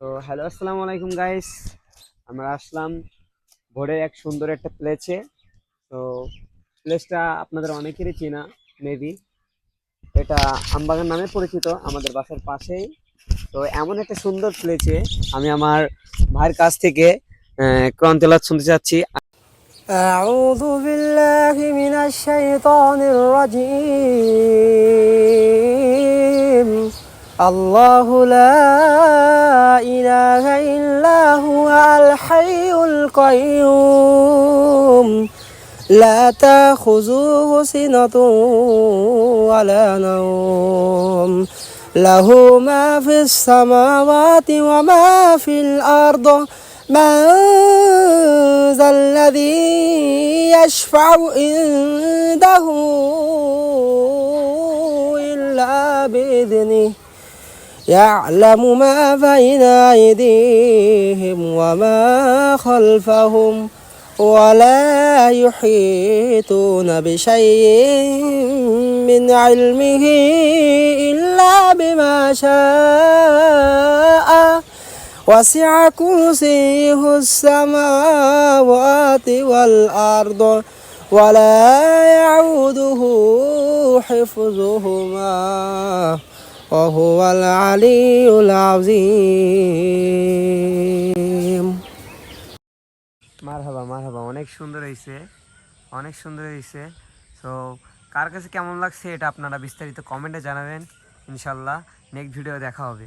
তো হ্যালো, আসসালামু আলাইকুম গাইস। আমরা আসলাম ভোরের এক সুন্দর একটা প্লেসে। তো প্লেসটা আপনাদের অনেকেরই চেনা মেবি। এটা আমবাগান নামে পরিচিত, আমাদের বাসার পাশেই। তো এমন একটা সুন্দর প্লেসে আমি আমার ভাইয়ের কাছ থেকে কোরআন তেলাওয়াত শুনতে চাচ্ছি। أعوذ بالله من الشيطان الرجيم. الله لا إله إلا هو الحي القيوم لا تأخذه سنة ولا نوم له ما في السماوات وما في الأرض. من ذا الذي يشفع عنده إلا بإذنه يعلم ما بين أيديهم وما خلفهم ولا يحيطون بشيء من علمه إلا بما شاء. وسع كرسيه السماوات والأرض ولا يعوده حفظهما وهو العلي العظيم. মারহাবা মারহাবা, অনেক সুন্দর হয়েছে, অনেক সুন্দর হয়েছে। সো কার কাছে কেমন লাগছে এটা আপনারা বিস্তারিত কমেন্টে জানাবেন। ইনশাল্লাহ নেক্সট ভিডিও দেখা হবে।